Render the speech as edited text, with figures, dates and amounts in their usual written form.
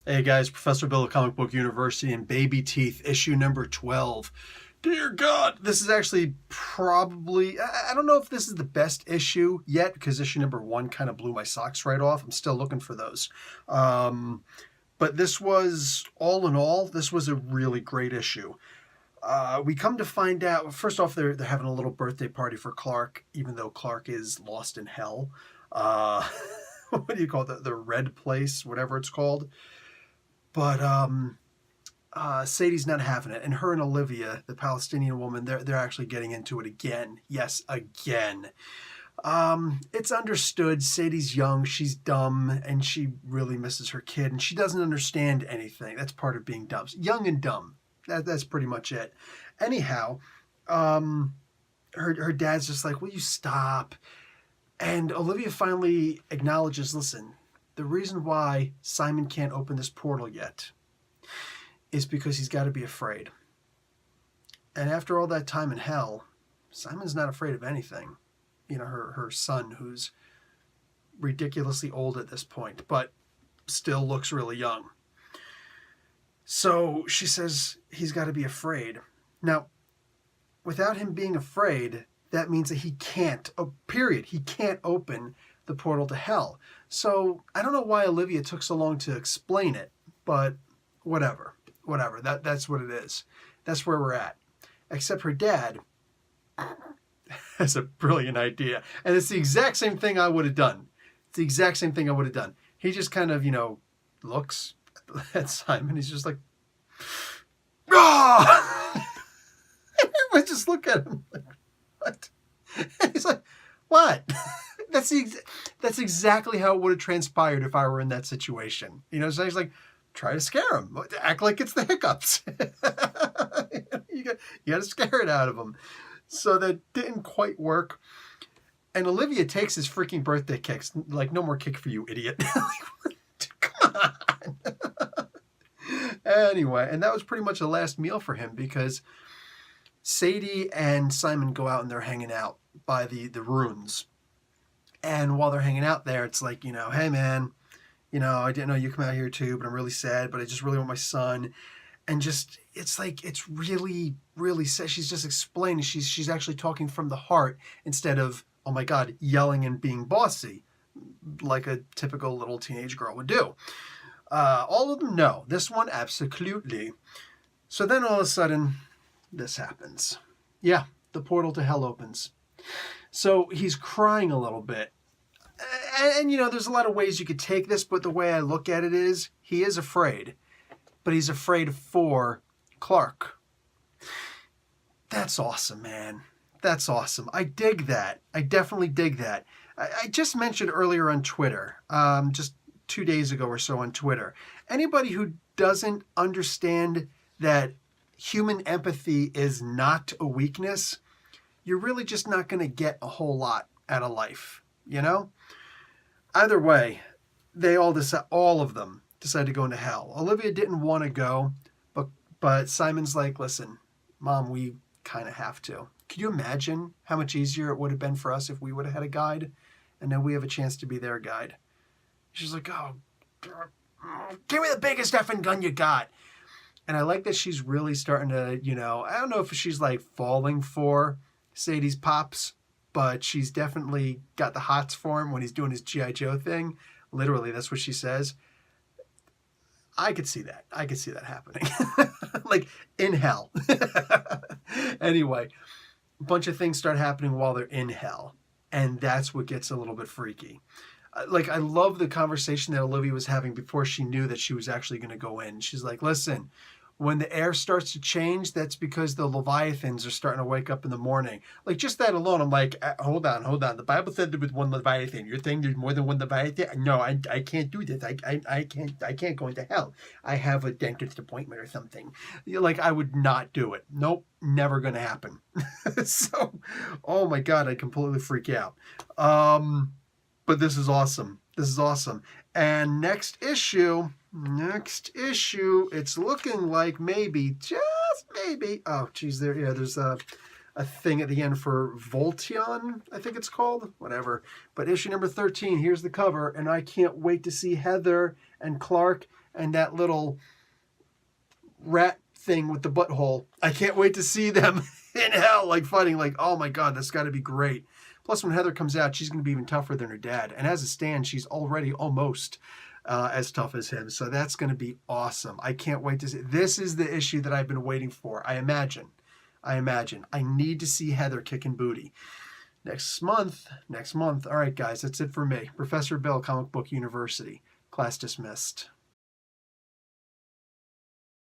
Hey guys, Professor Bill of Comic Book University and Babyteeth, issue number 12. Dear God, this is actually probably, I don't know if this is the best issue yet, because issue number 1 kind of blew my socks right off. I'm still looking for those. But this was, all in all, this was a really great issue. We come to find out, first off, they're having a little birthday party for Clark, even though Clark is lost in hell. What do you call it? The Red Place, whatever it's called. But Sadie's not having it, and her and Olivia, the Palestinian woman, they're actually getting into it again. Yes, again. It's understood. Sadie's young, she's dumb, and she really misses her kid, and she doesn't understand anything. That's part of being dumb. Young and dumb. That's pretty much it. Anyhow, her dad's just like, "Will you stop?" And Olivia finally acknowledges, "Listen, the reason why Simon can't open this portal yet is because he's got to be afraid. And after all that time in hell, Simon's not afraid of anything." You know, her son, who's ridiculously old at this point, but still looks really young. So she says he's got to be afraid. Now, without him being afraid, that means that he can't, period, he can't open the portal to hell. So I don't know why Olivia took so long to explain it, but whatever. That's what it is. That's where we're at. Except her dad has a brilliant idea. And it's the exact same thing I would have done. It's the exact same thing I would have done. He just kind of, looks at Simon. He's just like, "Ah!" Everyone just look at him like, "What?" And he's like, "What?" That's exactly how it would have transpired if I were in that situation. So he's like, try to scare him. Act like it's the hiccups. you got to scare it out of him. So that didn't quite work. And Olivia takes his freaking birthday kicks. Like, no more kick for you, idiot. Come on. Anyway, and that was pretty much the last meal for him because Sadie and Simon go out and they're hanging out by the ruins. And while they're hanging out there, it's like, "Hey, man, I didn't know you come out here too, but I'm really sad, but I just really want my son." And just, it's like, it's really, really sad. She's just explaining. She's actually talking from the heart instead of, oh my God, yelling and being bossy like a typical little teenage girl would do. All of them, no. This one, absolutely. So then all of a sudden, this happens. Yeah, the portal to hell opens. So he's crying a little bit. And there's a lot of ways you could take this, but the way I look at it is, he is afraid. But he's afraid for Clark. That's awesome, man. That's awesome. I dig that. I definitely dig that. I just mentioned earlier on Twitter, just 2 days ago or so on Twitter, anybody who doesn't understand that human empathy is not a weakness, you're really just not going to get a whole lot out of life, Either way, they all of them decided to go into hell. Olivia didn't want to go, but Simon's like, "Listen, Mom, we kind of have to." Could you imagine how much easier it would have been for us if we would have had a guide, and now we have a chance to be their guide? She's like, "Oh, give me the biggest effing gun you got." And I like that she's really starting to, I don't know if she's like falling for Sadie's pops, but she's definitely got the hots for him when he's doing his G.I. Joe thing. Literally, that's what she says. I could see that. I could see that happening. Like, in hell. Anyway, a bunch of things start happening while they're in hell. And that's what gets a little bit freaky. I love the conversation that Olivia was having before she knew that she was actually going to go in. She's like, "Listen, when the air starts to change, that's because the Leviathans are starting to wake up in the morning." Like, just that alone, I'm like, hold on. The Bible said there was one Leviathan. You're saying there's more than one Leviathan? No, I can't do this. I can't go into hell. I have a dentist appointment or something. Like, I would not do it. Nope, never going to happen. So, oh my God, I completely freak out. But this is awesome. This is awesome. And next issue, it's looking like maybe, just maybe. Oh, geez, there's a thing at the end for Voltion, I think it's called, whatever. But issue number 13, here's the cover, and I can't wait to see Heather and Clark and that little rat thing with the butthole. I can't wait to see them in hell, like fighting. Like, oh my God, that's got to be great. Plus, when Heather comes out, she's going to be even tougher than her dad. And as it stands, she's already almost as tough as him. So that's going to be awesome. I can't wait to see. This is the issue that I've been waiting for. I imagine. I need to see Heather kicking booty. Next month. All right, guys, that's it for me. Professor Bill, Comic Book University. Class dismissed.